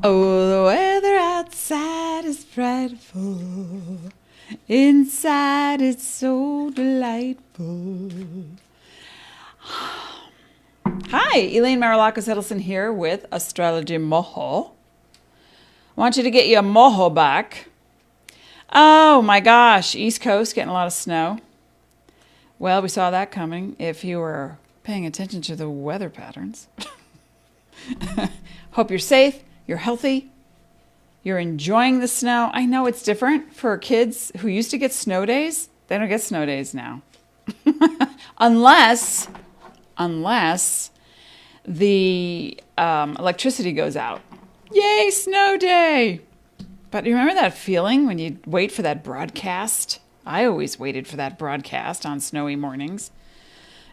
Oh, the weather outside is frightful. Inside it's so delightful. Hi, Elaine Marilakos Edelson here with Astrology Mojo. I want you to get your mojo back. Oh my gosh, East Coast getting a lot of snow. Well, we saw that coming if you were paying attention to the weather patterns. Hope you're safe, you're healthy, you're enjoying the snow. I know it's different for kids who used to get snow days. They don't get snow days now. unless the electricity goes out. Yay, snow day! But you remember that feeling when you wait for that broadcast? I always waited for that broadcast on snowy mornings.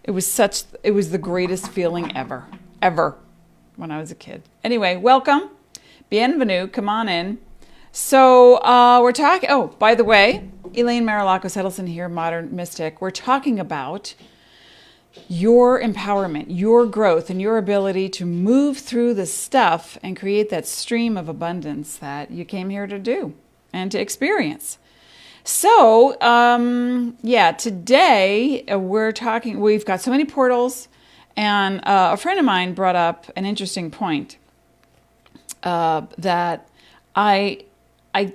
It was the greatest feeling ever, when I was a kid. Anyway, welcome. Bienvenue. Come on in. So we're talking, oh, by the way, Elaine Marilakos Edelson here, Modern Mystic. We're talking about your empowerment, your growth, and your ability to move through the stuff and create that stream of abundance that you came here to do and to experience. So, today we've got so many portals, and a friend of mine brought up an interesting point that I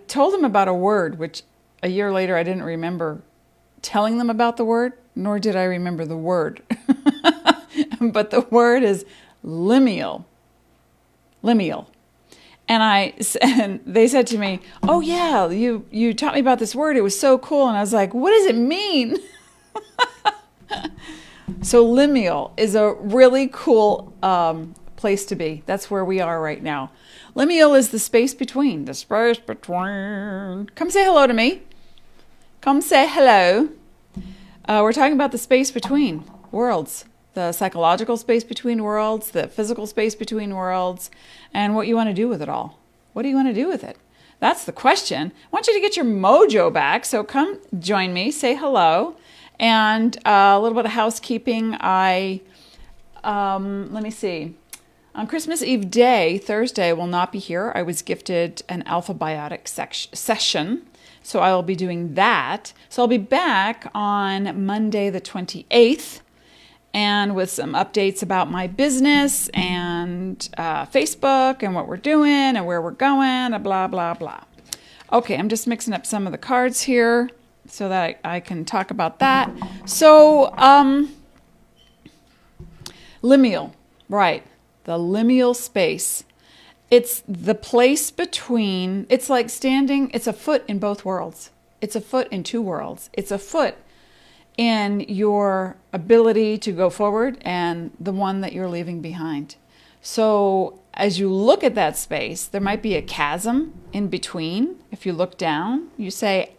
told them about a word, which a year later I didn't remember telling them about the word, nor did I remember the word. But the word is liminal. Liminal. And they said to me, "Oh yeah, you taught me about this word. It was so cool." And I was like, "What does it mean?" So liminal is a really cool place to be. That's where we are right now. Liminal is the space between. The space between. Come say hello to me. Come say hello. We're talking about the space between worlds. The psychological space between worlds, the physical space between worlds, and what you want to do with it all. What do you want to do with it? That's the question. I want you to get your mojo back, so come join me, say hello, and a little bit of housekeeping. Let me see. On Christmas Eve day, Thursday, I will not be here. I was gifted an alpha biotic session, so I will be doing that. So I'll be back on Monday the 28th. And with some updates about my business and Facebook and what we're doing and where we're going and blah, blah, blah. Okay, I'm just mixing up some of the cards here so that I can talk about that. So, liminal, right, the liminal space. It's the place between, it's like standing, it's a foot in both worlds. It's a foot in two worlds. It's a foot in your ability to go forward and the one that you're leaving behind. So as you look at that space, there might be a chasm in between. If you look down, you say,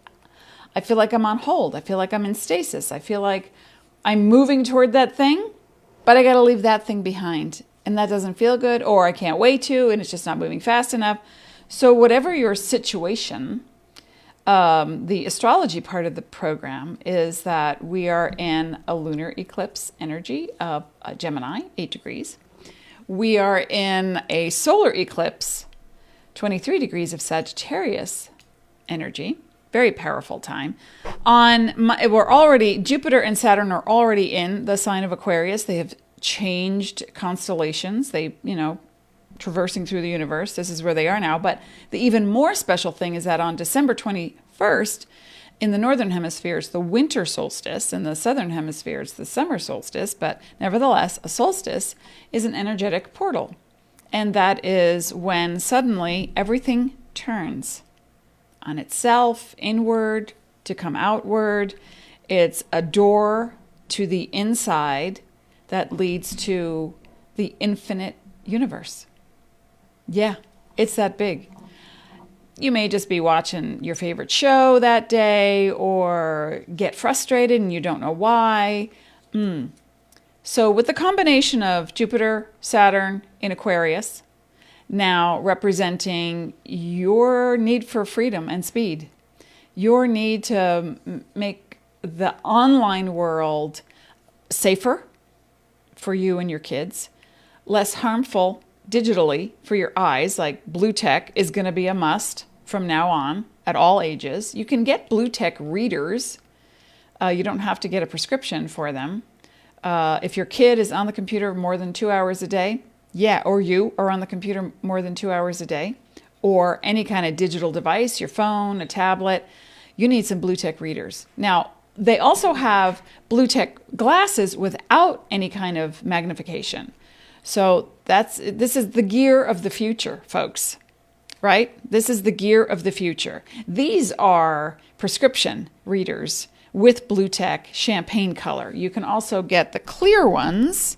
I feel like I'm on hold. I feel like I'm in stasis. I feel like I'm moving toward that thing, but I got to leave that thing behind. And that doesn't feel good, or I can't wait to, and it's just not moving fast enough. So whatever your situation, the astrology part of the program is that we are in a lunar eclipse energy of Gemini, 8 degrees. We are in a solar eclipse, 23 degrees of Sagittarius energy. Very powerful time. Jupiter and Saturn are already in the sign of Aquarius. They have changed constellations. They, traversing through the universe. This is where they are now. But the even more special thing is that on December 21st, in the northern hemisphere, it's the winter solstice. In the southern hemisphere, it's the summer solstice. But nevertheless, a solstice is an energetic portal. And that is when suddenly everything turns on itself, inward, to come outward. It's a door to the inside that leads to the infinite universe. Yeah, it's that big. You may just be watching your favorite show that day or get frustrated and you don't know why. So with the combination of Jupiter, Saturn in Aquarius, now representing your need for freedom and speed, your need to make the online world safer for you and your kids, less harmful digitally for your eyes, like blue tech is going to be a must from now on at all ages. You can get blue tech readers. You don't have to get a prescription for them. If your kid is on the computer more than 2 hours a day, or you are on the computer more than 2 hours a day, or any kind of digital device, your phone, a tablet, you need some blue tech readers. Now, they also have blue tech glasses without any kind of magnification. So this is the gear of the future, folks, right? This is the gear of the future. These are prescription readers with blue tech champagne color. You can also get the clear ones.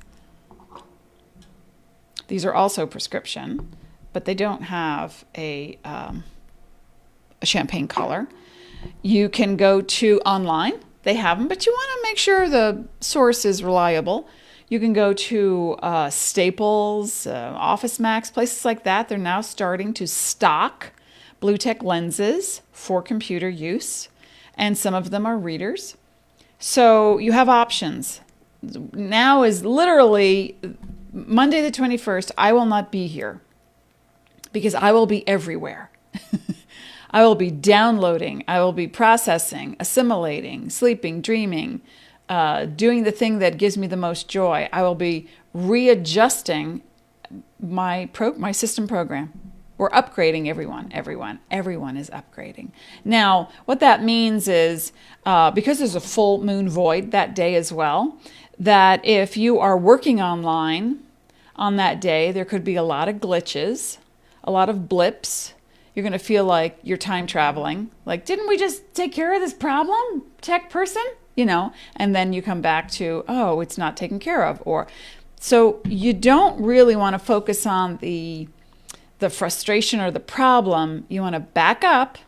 These are also prescription, but they don't have a champagne color. You can go to online. They have them, but you want to make sure the source is reliable. You can go to Staples, Office Max, places like that. They're now starting to stock blue tech lenses for computer use, and some of them are readers. So you have options. Now is literally Monday the 21st. I will not be here because I will be everywhere. I will be downloading, I will be processing, assimilating, sleeping, dreaming, doing the thing that gives me the most joy. I will be readjusting my system program. We're upgrading everyone is upgrading. Now, what that means is, because there's a full moon void that day as well, that if you are working online on that day, there could be a lot of glitches, a lot of blips. You're going to feel like you're time traveling. Like, didn't we just take care of this problem, tech person? And then you come back to, oh, it's not taken care of. So you don't really want to focus on the frustration or the problem. You want to back up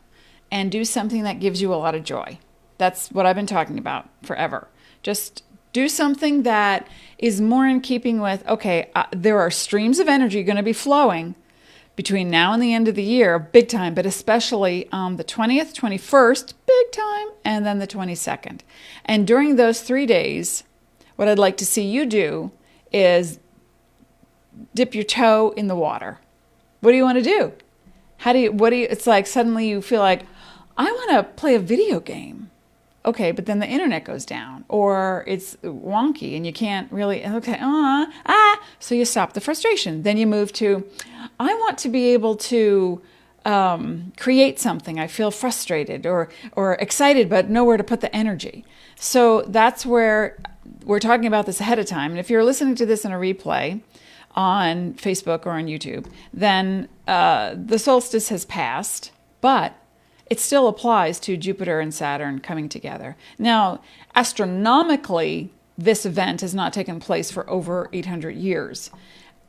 and do something that gives you a lot of joy. That's what I've been talking about forever. Just do something that is more in keeping with, okay, there are streams of energy going to be flowing between now and the end of the year, big time, but especially on the 20th, 21st, big time, and then the 22nd. And during those 3 days, what I'd like to see you do is dip your toe in the water. What do you want to do? It's like suddenly you feel like, I want to play a video game. Okay, but then the internet goes down or it's wonky and you can't really, so you stop the frustration. Then you move to, I want to be able to create something. I feel frustrated or excited, but nowhere to put the energy. So that's where we're talking about this ahead of time. And if you're listening to this in a replay on Facebook or on YouTube, then the solstice has passed, but it still applies to Jupiter and Saturn coming together. Now, astronomically, this event has not taken place for over 800 years.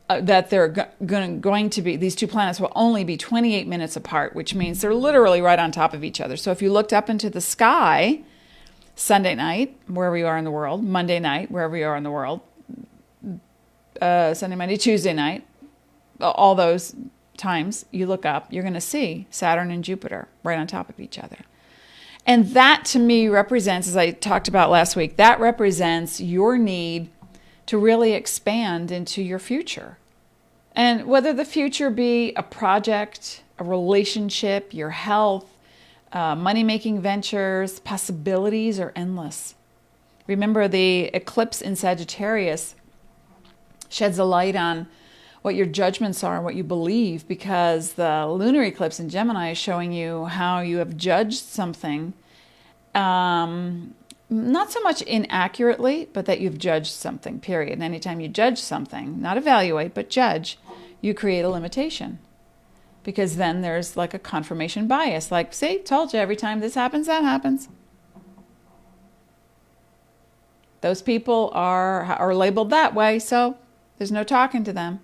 That they're going to be, these two planets will only be 28 minutes apart, which means they're literally right on top of each other. So if you looked up into the sky, Sunday night, wherever you are in the world, Monday night, wherever you are in the world, Sunday, Monday, Tuesday night, all those times you look up, you're going to see Saturn and Jupiter right on top of each other. And that to me represents, as I talked about last week, that represents your need to really expand into your future. And whether the future be a project, a relationship, your health, money-making ventures, possibilities are endless. Remember, the eclipse in Sagittarius sheds a light on what your judgments are and what you believe, because the lunar eclipse in Gemini is showing you how you have judged something, not so much inaccurately, but that you've judged something, period. And anytime you judge something, not evaluate, but judge, you create a limitation. Because then there's like a confirmation bias. Like, see, told you, every time this happens, that happens. Those people are labeled that way, so there's no talking to them.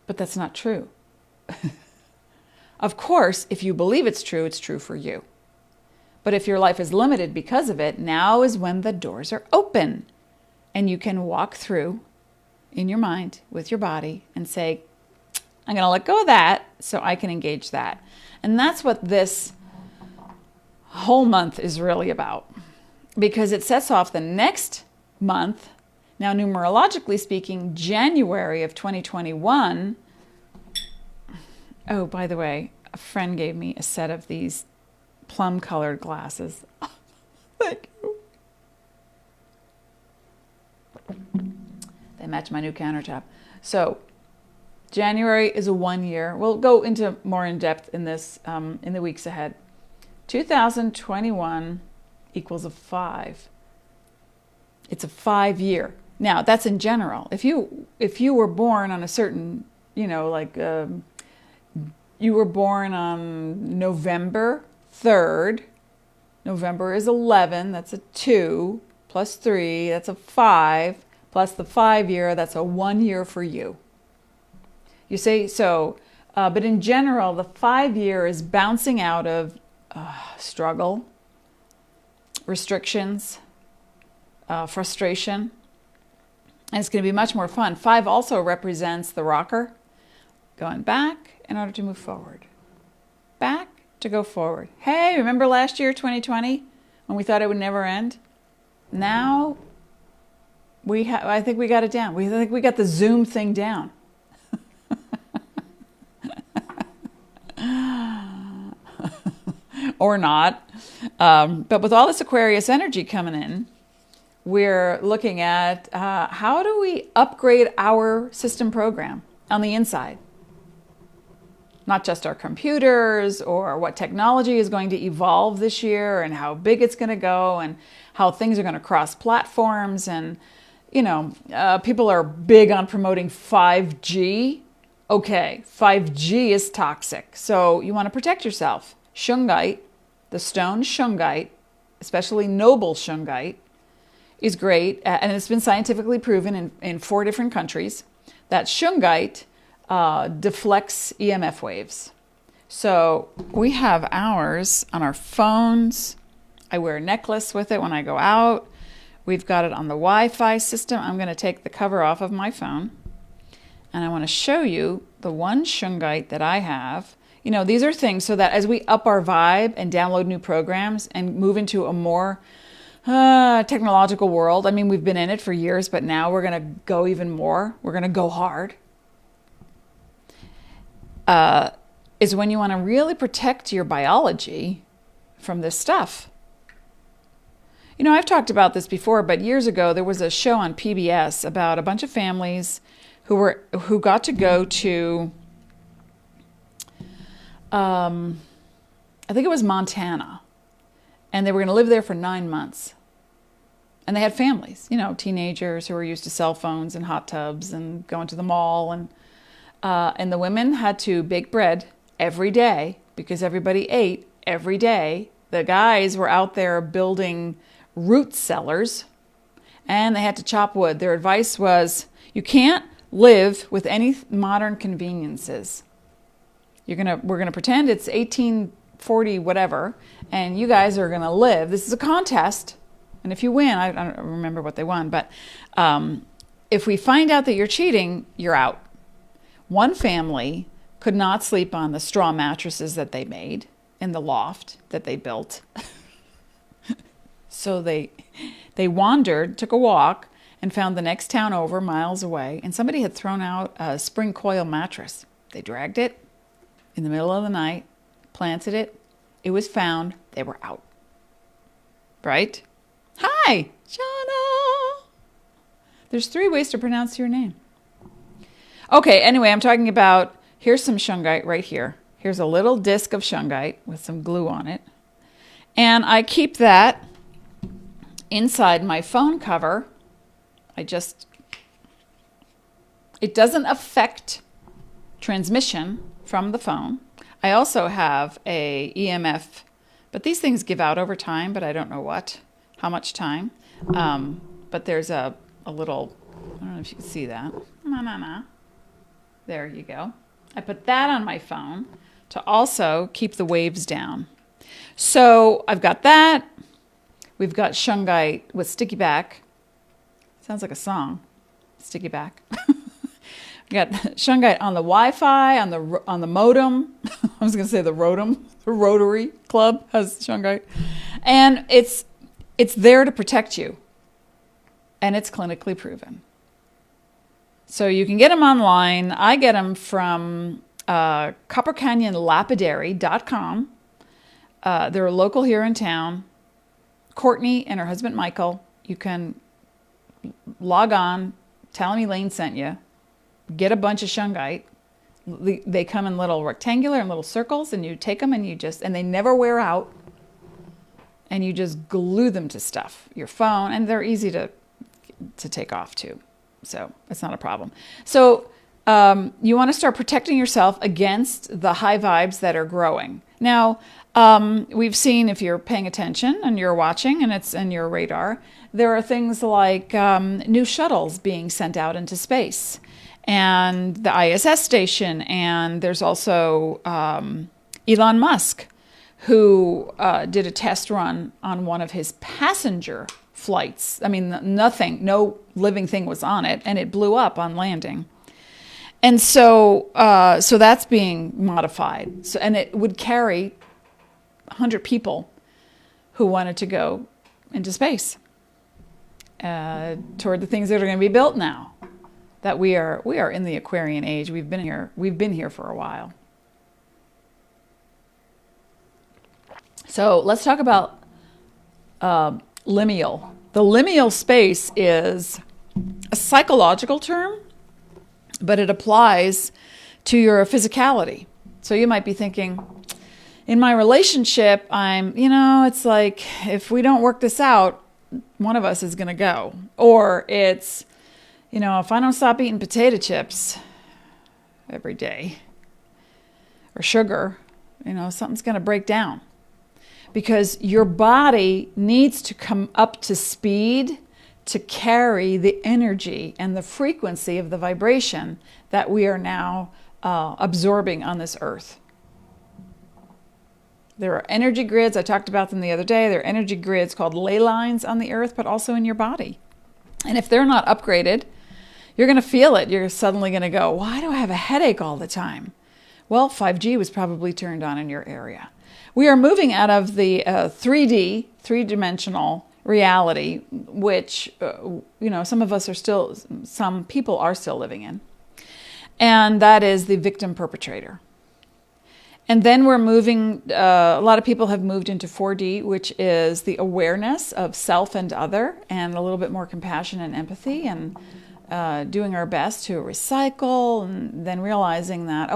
But that's not true. Of course, if you believe it's true for you. But if your life is limited because of it, now is when the doors are open. And you can walk through in your mind with your body and say, I'm going to let go of that so I can engage that. And that's what this whole month is really about. Because it sets off the next month Now, numerologically speaking, January of 2021. Oh, by the way, a friend gave me a set of these plum-colored glasses. Thank you. They match my new countertop. So, January is a 1 year. We'll go into more in depth in this in the weeks ahead. 2021 equals a 5. It's a 5 year. Now, that's in general. If you were born on a certain, you were born on November 3rd. November is 11. That's a 2 plus 3. That's a 5 plus the 5 year. That's a 1 year for you. You say so, but in general, the 5 year is bouncing out of struggle, restrictions, frustration, and it's going to be much more fun. 5 also represents the rocker, going back in order to move forward. Back to go forward. Hey, remember last year, 2020, when we thought it would never end? Now, I think we got it down. I think we got the Zoom thing down. Or not. But with all this Aquarius energy coming in, we're looking at how do we upgrade our system program on the inside? Not just our computers or what technology is going to evolve this year and how big it's going to go and how things are going to cross platforms. And, people are big on promoting 5G. Okay, 5G is toxic. So you want to protect yourself. Shungite, the stone shungite, especially noble shungite, is great. And it's been scientifically proven in 4 different countries that shungite deflects EMF waves. So we have ours on our phones. I wear a necklace with it when I go out. We've got it on the Wi-Fi system. I'm going to take the cover off of my phone. And I want to show you the one shungite that I have. These are things so that as we up our vibe and download new programs and move into a more technological world. I mean, we've been in it for years, but now we're going to go even more. We're going to go hard. Is when you want to really protect your biology from this stuff. I've talked about this before, but years ago there was a show on PBS about a bunch of families who got to go to, I think it was Montana, and they were going to live there for 9 months. And they had families, teenagers who were used to cell phones and hot tubs and going to the mall, and the women had to bake bread every day because everybody ate every day. The guys were out there building root cellars, and they had to chop wood. Their advice was, you can't live with any modern conveniences. We're gonna pretend it's 1840 whatever, and you guys are gonna live. This is a contest, and if you win, I don't remember what they won, but if we find out that you're cheating, you're out. One family could not sleep on the straw mattresses that they made in the loft that they built. So they wandered, took a walk, and found the next town over, miles away, and somebody had thrown out a spring coil mattress. They dragged it in the middle of the night, planted it. It was found. They were out. Right? Hi, Shauna. There's 3 ways to pronounce your name. Okay, anyway, I'm talking about, here's some shungite right here. Here's a little disc of shungite with some glue on it. And I keep that inside my phone cover. It doesn't affect transmission from the phone. I also have a EMF, but these things give out over time, but I don't know how much time. But there's a little, I don't know if you can see that. There you go. I put that on my phone to also keep the waves down. So I've got that. We've got shungite with sticky back. Sounds like a song. Sticky back. We got shungite on the Wi-Fi, on the modem. I was going to say the rotom. The Rotary Club has shungite. And it's there to protect you. and it's clinically proven. So you can get them online. I get them from coppercanyonlapidary.com. They're local here in town. Courtney and her husband Michael, you can log on, tell them Elaine sent you, get a bunch of shungite. They come in little rectangular and little circles, and you take them and they never wear out, and you just glue them to stuff, your phone, and they're easy to take off too. So it's not a problem. So you want to start protecting yourself against the high vibes that are growing. Now, we've seen, if you're paying attention and you're watching and it's in your radar, there are things like new shuttles being sent out into space and the ISS station. And there's also Elon Musk, who did a test run on one of his passenger flights. I mean, no living thing was on it, and it blew up on landing. And so that's being modified. So, and it would carry 100 people who wanted to go into space toward the things that are going to be built now. That we are in the Aquarian age. We've been here for a while. So let's talk about liminal. The liminal space is a psychological term, but it applies to your physicality. So you might be thinking, in my relationship, it's like, if we don't work this out, one of us is going to go. Or it's, if I don't stop eating potato chips every day, or sugar, something's going to break down. Because your body needs to come up to speed to carry the energy and the frequency of the vibration that we are now absorbing on this earth. There are energy grids. I talked about them the other day. There are energy grids called ley lines on the earth, but also in your body. And if they're not upgraded, you're going to feel it. You're suddenly going to go, why do I have a headache all the time? Well, 5G was probably turned on in your area. We are moving out of the 3D, three-dimensional reality, which, some people are still living in. And that is the victim-perpetrator. And then we're moving, a lot of people have moved into 4D, which is the awareness of self and other, and a little bit more compassion and empathy, and doing our best to recycle, and then realizing that,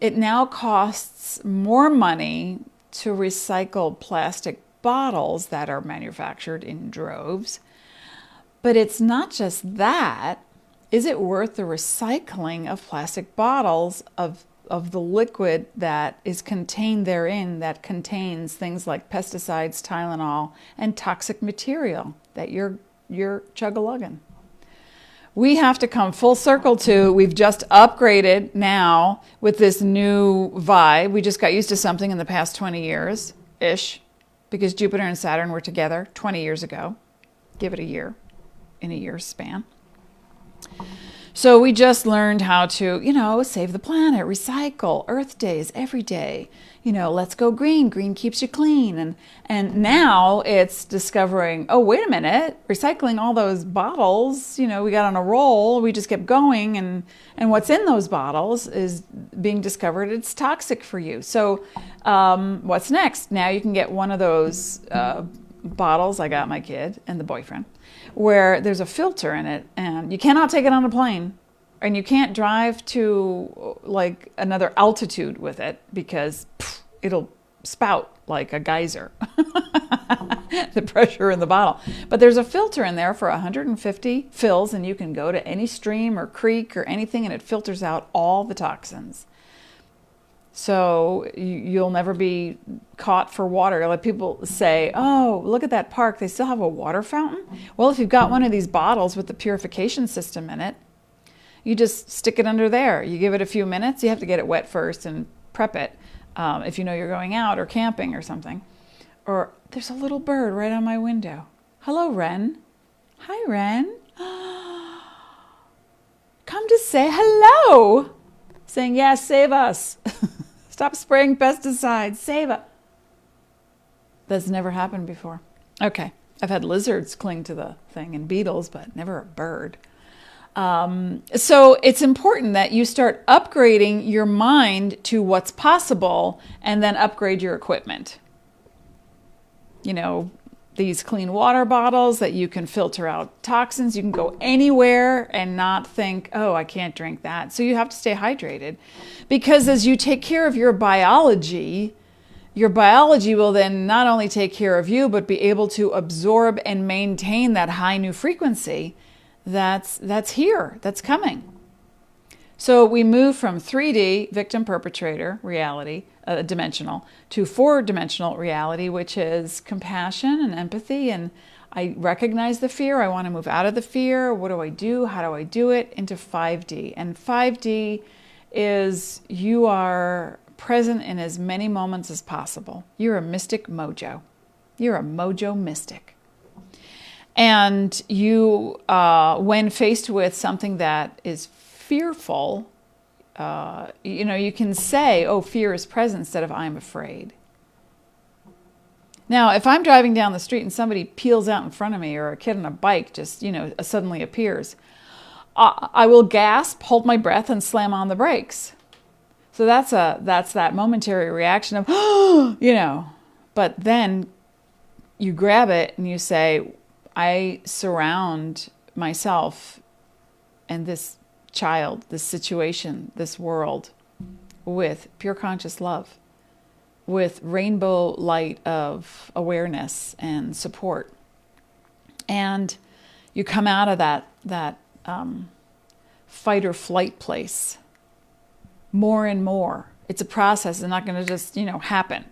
it now costs more money to recycle plastic bottles that are manufactured in droves. But it's not just that. Is it worth the recycling of plastic bottles of the liquid that is contained therein, that contains things like pesticides, Tylenol, and toxic material that you're chug-a-lugging? We have to come full circle to, we've just upgraded now with this new vibe. We just got used to something in the past 20 years-ish, because Jupiter and Saturn were together 20 years ago. Give it a year, in a year's span. So we just learned how to, save the planet, recycle, Earth days every day. Let's go green. Green keeps you clean. And now it's discovering, oh, wait a minute, recycling all those bottles, we got on a roll. We just kept going. And what's in those bottles is being discovered. It's toxic for you. So what's next? Now you can get one of those bottles. I got my kid and the boyfriend, where there's a filter in it, and you cannot take it on a plane, and you can't drive to like another altitude with it, because it'll spout like a geyser, the pressure in the bottle. But there's a filter in there for 150 fills, and you can go to any stream or creek or anything, and it filters out all the toxins. So you'll never be caught for water. Like people say, oh, look at that park. They still have a water fountain. Well, if you've got one of these bottles with the purification system in it, you just stick it under there. You give it a few minutes. You have to get it wet first and prep it if you're going out or camping or something. Or there's a little bird right on my window. Hello, Wren. Hi, Wren. Come to say hello. Saying, yes, save us. Stop spraying pesticides. Save us. That's never happened before. Okay. I've had lizards cling to the thing and beetles, but never a bird. So it's important that you start upgrading your mind to what's possible and then upgrade your equipment. You know, these clean water bottles that you can filter out toxins. You can go anywhere and not think, oh, I can't drink that. So you have to stay hydrated, because as you take care of your biology will then not only take care of you, but be able to absorb and maintain that high new frequency that's here, that's coming. So we move from 3D victim perpetrator reality, dimensional, to 4-dimensional reality, which is compassion and empathy. And I recognize the fear. I want to move out of the fear. What do I do? How do I do it? Into 5D. And 5D is you are present in as many moments as possible. You're a mystic mojo. You're a mojo mystic. And you, when faced with something that is fearful, you can say, oh, fear is present, instead of I'm afraid. Now, if I'm driving down the street and somebody peels out in front of me, or a kid on a bike just, suddenly appears, I will gasp, hold my breath, and slam on the brakes. So that's that momentary reaction of, but then you grab it and you say, I surround myself and this child, this situation, this world with pure conscious love, with rainbow light of awareness and support. And you come out of that fight or flight place more and more. It's a process. It's not going to just, happen.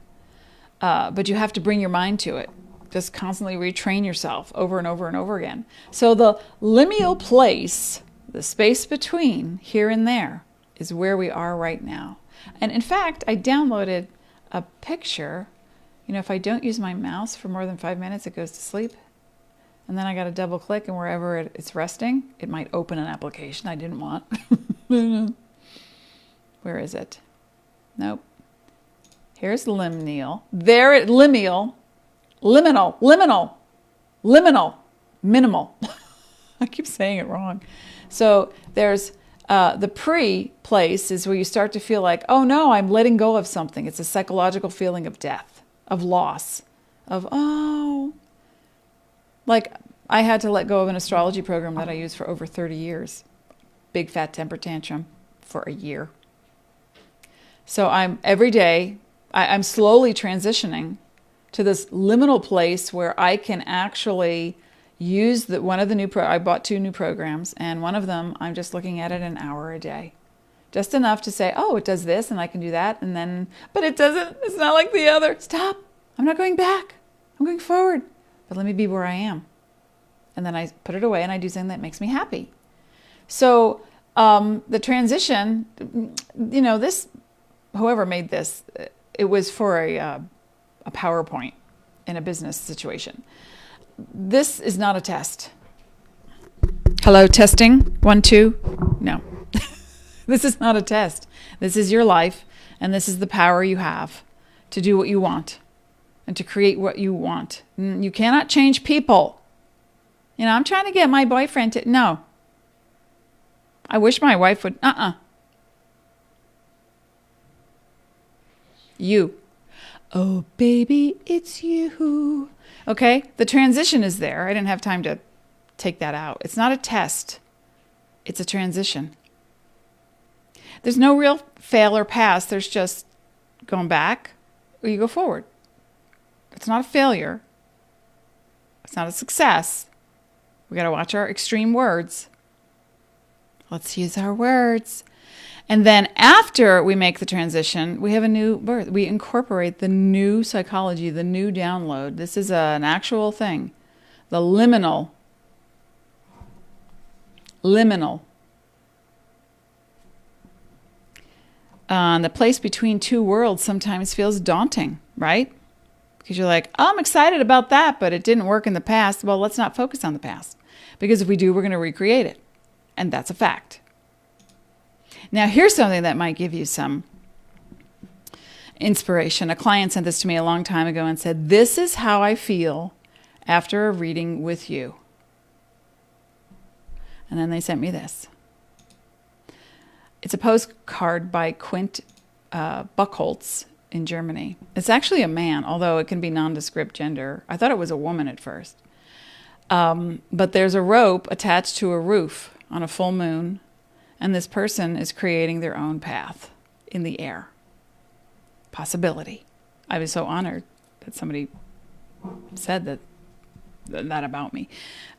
But you have to bring your mind to it. Just constantly retrain yourself over and over and over again. So the liminal place, the space between here and there, is where we are right now. And in fact, I downloaded a picture. If I don't use my mouse for more than 5 minutes, it goes to sleep. And then I got to double click, and wherever it's resting, it might open an application I didn't want. Where is it? Nope. Here's liminal. There it, liminal. Liminal. Minimal. I keep saying it wrong. So there's the pre-place is where you start to feel like, oh no, I'm letting go of something. It's a psychological feeling of death, of loss, of, oh. Like I had to let go of an astrology program that I used for over 30 years. Big fat temper tantrum for a year. So every day, I'm slowly transitioning to this liminal place where I can actually use one of the new I bought 2 new programs, and one of them I'm just looking at it an hour a day. Just enough to say, oh, it does this and I can do that, and then, but it doesn't, it's not like the other. Stop. I'm not going back. I'm going forward. But let me be where I am. And then I put it away and I do something that makes me happy. So the transition, whoever made this, it was for a PowerPoint in a business situation. This is not a test. Hello, testing? 1, 2? No. This is not a test. This is your life, and this is the power you have to do what you want and to create what you want. You cannot change people. I'm trying to get my boyfriend to... No. I wish my wife would... You. Oh, baby, it's you. Okay? The transition is there. I didn't have time to take that out. It's not a test. It's a transition. There's no real fail or pass. There's just going back or you go forward. It's not a failure. It's not a success. We got to watch our extreme words. Let's use our words. And then after we make the transition, we have a new birth. We incorporate the new psychology, the new download. This is an actual thing. The liminal. The place between 2 worlds sometimes feels daunting, right? Because you're like, oh, I'm excited about that, but it didn't work in the past. Well, let's not focus on the past. Because if we do, we're going to recreate it. And that's a fact. Now, here's something that might give you some inspiration. A client sent this to me a long time ago and said, this is how I feel after a reading with you. And then they sent me this. It's a postcard by Quint Buchholz in Germany. It's actually a man, although it can be nondescript gender. I thought it was a woman at first. But there's a rope attached to a roof on a full moon, and this person is creating their own path in the air. Possibility. I was so honored that somebody said that about me.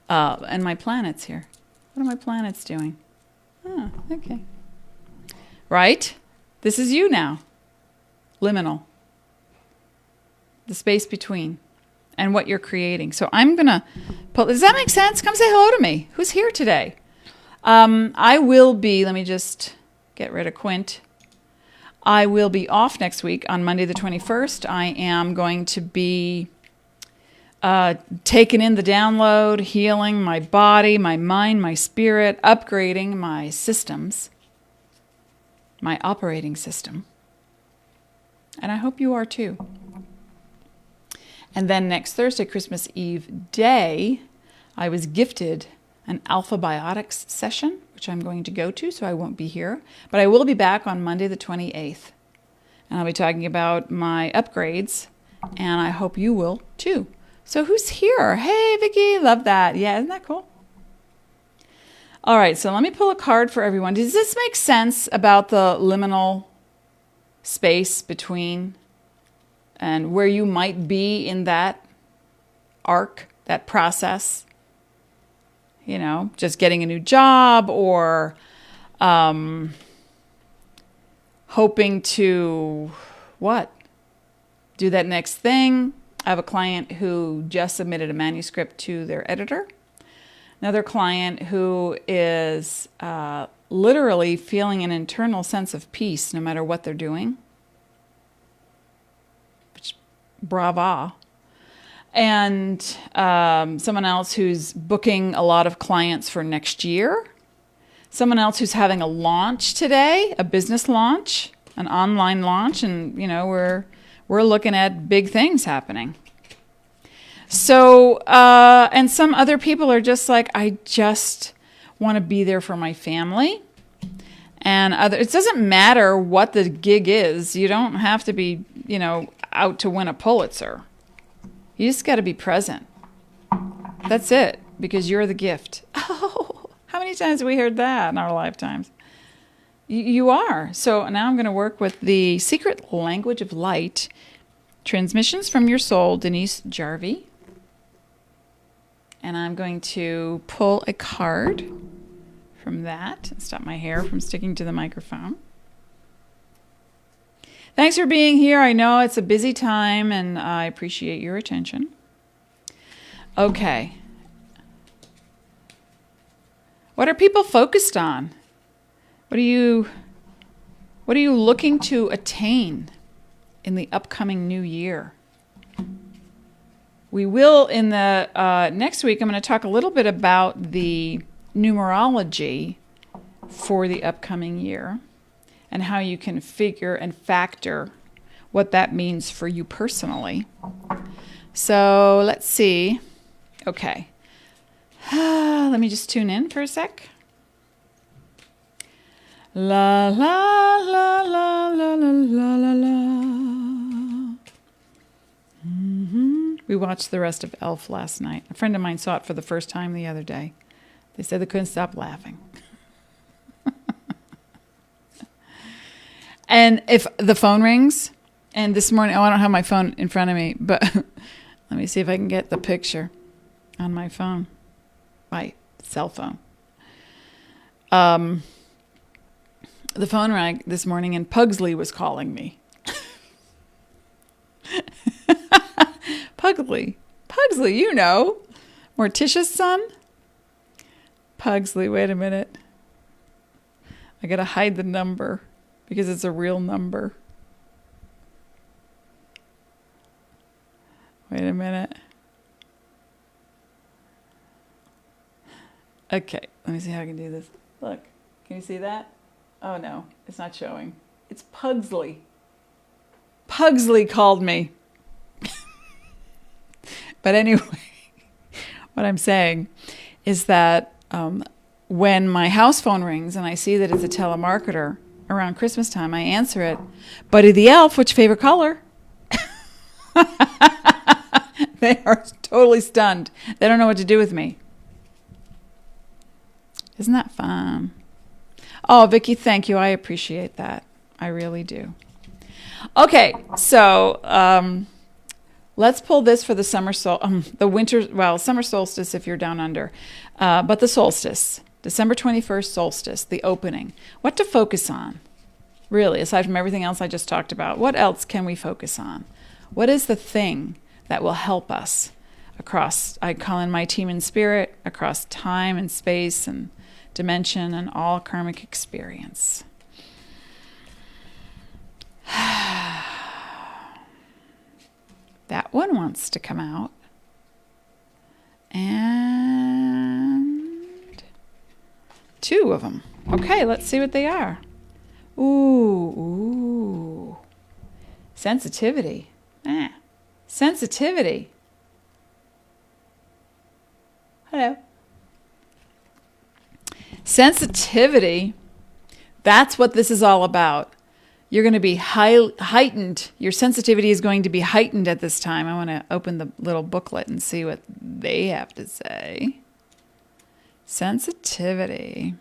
And my planets here. What are my planets doing? Oh, okay. Right? This is you now. Liminal. The space between and what you're creating. So I'm going to pull. Does that make sense? Come say hello to me. Who's here today? I will be, let me just get rid of Quint. I will be off next week on Monday the 21st. I am going to be taking in the download, healing my body, my mind, my spirit, upgrading my systems, my operating system. And I hope you are too. And then next Thursday, Christmas Eve day, I was gifted an Alpha Biotics session, which I'm going to go to, so I won't be here. But I will be back on Monday the 28th. And I'll be talking about my upgrades, and I hope you will too. So who's here? Hey, Vicky, love that. Yeah, isn't that cool? All right, so let me pull a card for everyone. Does this make sense about the liminal space between and where you might be in that arc, that process? You know, just getting a new job or hoping to, what? Do that next thing. I have a client who just submitted a manuscript to their editor. Another client who is literally feeling an internal sense of peace no matter what they're doing. Which, brava. And someone else who's booking a lot of clients for next year. Someone else who's having a launch today, a business launch, an online launch, and you know we're looking at big things happening. So and some other people are just like, I just want to be there for my family. And it doesn't matter what the gig is. You don't have to be, you know, out to win a Pulitzer. You just got to be present. That's it, because you're the gift. Oh, how many times have we heard that in our lifetimes? You are. So now I'm going to work with the Secret Language of Light, Transmissions from Your Soul, Denise Jarvie. And I'm going to pull a card from that and stop my hair from sticking to the microphone. Thanks for being here. I know it's a busy time, and I appreciate your attention. Okay. What are people focused on? What are you looking to attain in the upcoming new year? We will, in the next week, I'm going to talk a little bit about the numerology for the upcoming year and how you can figure and factor what that means for you personally. So let's see. Okay. Let me just tune in for a sec. La la la la la la la la la. We watched the rest of Elf last night. A friend of mine saw it for the first time the other day. They said they couldn't stop laughing. And if the phone rings, and this morning, I don't have my phone in front of me, but let me see if I can get the picture on my phone, my cell phone. The phone rang this morning, and Pugsley was calling me. Pugsley, you know, Morticia's son. Pugsley, wait a minute. I gotta hide the number because it's a real number. Wait a minute. Okay, let me see how I can do this. Look, can you see that? Oh no, it's not showing. It's Pugsley. Pugsley called me. But anyway, What I'm saying is that when my house phone rings and I see that it's a telemarketer around Christmas time, I answer it. Buddy the Elf, what's your favorite color? They are totally stunned. They don't know what to do with me. Isn't that fun? Oh, Vicky, thank you. I appreciate that. I really do. Okay, so let's pull this for the summer summer solstice if you're down under, but the solstice, December 21st solstice, the opening. What to focus on, really, aside from everything else I just talked about? What else can we focus on? What is the thing that will help us across, I call in my team in spirit, across time and space and dimension and all karmic experience? That one wants to come out. And two of them. Okay, let's see what they are. Ooh. Sensitivity. Sensitivity. Hello. Sensitivity. That's what this is all about. You're going to be heightened. Your sensitivity is going to be heightened at this time. I want to open the little booklet and see what they have to say. Sensitivity.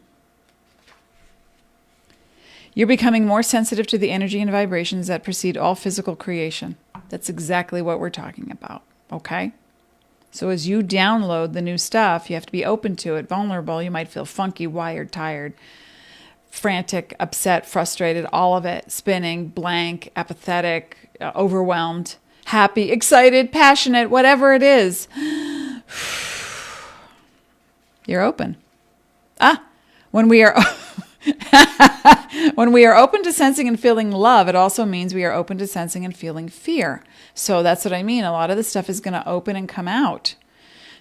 You're becoming more sensitive to the energy and vibrations that precede all physical creation. That's exactly what we're talking about, okay? So as you download the new stuff, you have to be open to it, vulnerable. You might feel funky, wired, tired, frantic, upset, frustrated, all of it, spinning, blank, apathetic, overwhelmed, happy, excited, passionate, whatever it is. You're open. When we are when we are open to sensing and feeling love, it also means we are open to sensing and feeling fear. So that's what I mean. A lot of this stuff is going to open and come out.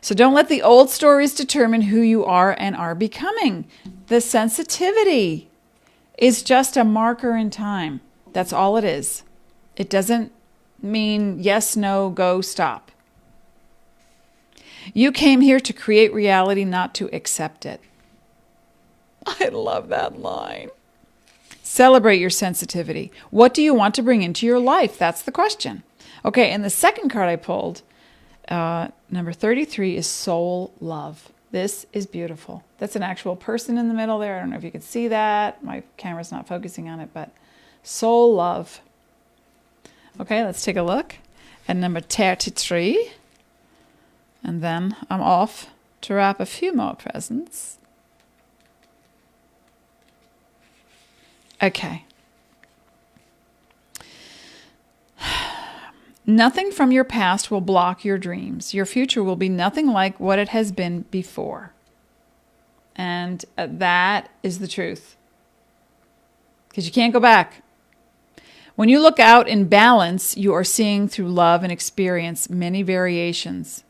So don't let the old stories determine who you are and are becoming. The sensitivity is just a marker in time. That's all it is. It doesn't mean yes, no, go, stop. You came here to create reality, not to accept it. I love that line. Celebrate your sensitivity. What do you want to bring into your life? That's the question. Okay, and the second card I pulled, number 33, is soul love. This is beautiful. That's an actual person in the middle there. I don't know if you can see that. My camera's not focusing on it, but soul love. Okay, let's take a look at number 33. And then I'm off to wrap a few more presents. Okay. Nothing from your past will block your dreams. Your future will be nothing like what it has been before. And that is the truth. Because you can't go back. When you look out in balance, you are seeing through love and experience many variations.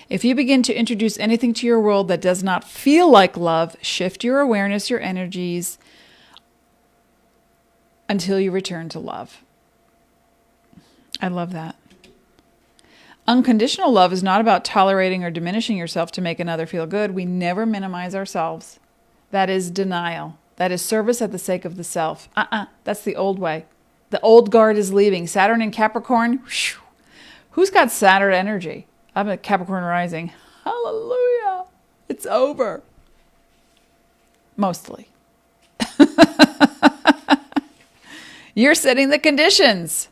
If you begin to introduce anything to your world that does not feel like love, shift your awareness, your energies, until you return to love. I love that. Unconditional love is not about tolerating or diminishing yourself to make another feel good. We never minimize ourselves. That is denial. That is service at the sake of the self. That's the old way. The old guard is leaving. Saturn in Capricorn. Whew. Who's got Saturn energy? I'm a Capricorn rising. Hallelujah. It's over. Mostly. You're setting the conditions.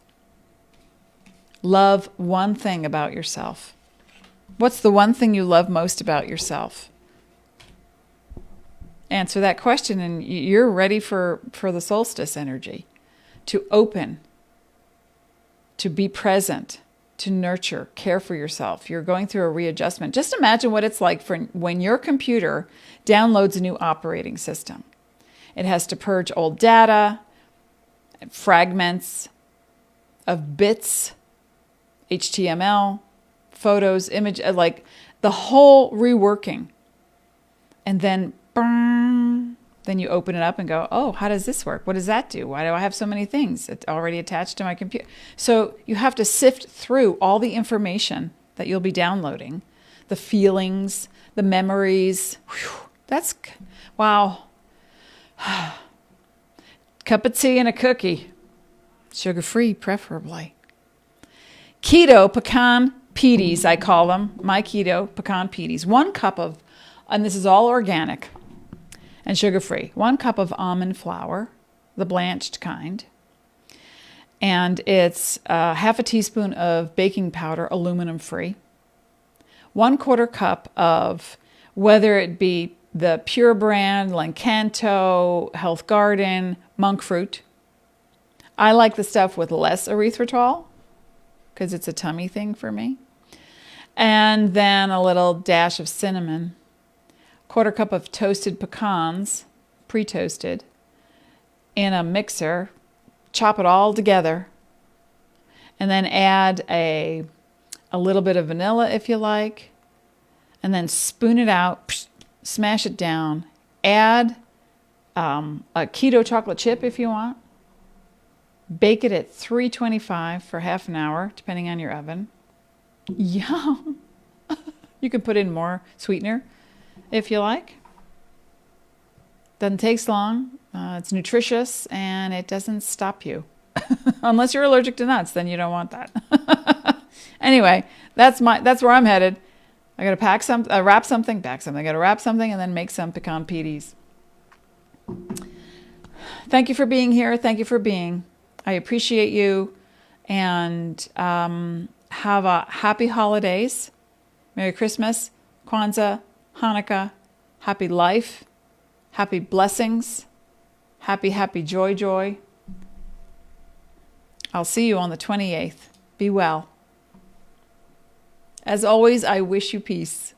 Love one thing about yourself. What's the one thing you love most about yourself? Answer that question and you're ready for the solstice energy. To open, to be present, to nurture, care for yourself. You're going through a readjustment. Just imagine what it's like for when your computer downloads a new operating system. It has to purge old data, fragments of bits, HTML, photos, image, like the whole reworking. And then, then you open it up and go, oh, how does this work? What does that do? Why do I have so many things? It's already attached to my computer. So you have to sift through all the information that you'll be downloading, the feelings, the memories. Whew, that's, wow. Cup of tea and a cookie. Sugar-free, preferably. Keto pecan peaties, I call them. My keto pecan peaties. 1 cup of, and this is all organic and sugar-free. 1 cup of almond flour, the blanched kind. And it's half a teaspoon of baking powder, aluminum-free. 1/4 cup of, whether it be the Pure Brand, Lancanto, Health Garden, monk fruit. I like the stuff with less erythritol because it's a tummy thing for me. And then a little dash of cinnamon. 1/4 cup of toasted pecans, pre-toasted, in a mixer. Chop it all together. And then add a little bit of vanilla if you like. And then spoon it out, smash it down. Add a keto chocolate chip if you want. Bake it at 325 for half an hour, depending on your oven. Yum! You can put in more sweetener if you like. Doesn't take long. It's nutritious and it doesn't stop you. Unless you're allergic to nuts, then you don't want that. Anyway, that's where I'm headed. I got to wrap something. I got to wrap something and then make some pecan peaties. Thank you for being here. Thank you for being. I appreciate you, and have a happy holidays. Merry Christmas, Kwanzaa, Hanukkah, happy life, happy blessings, happy, happy, joy, joy. I'll see you on the 28th. Be well. As always, I wish you peace.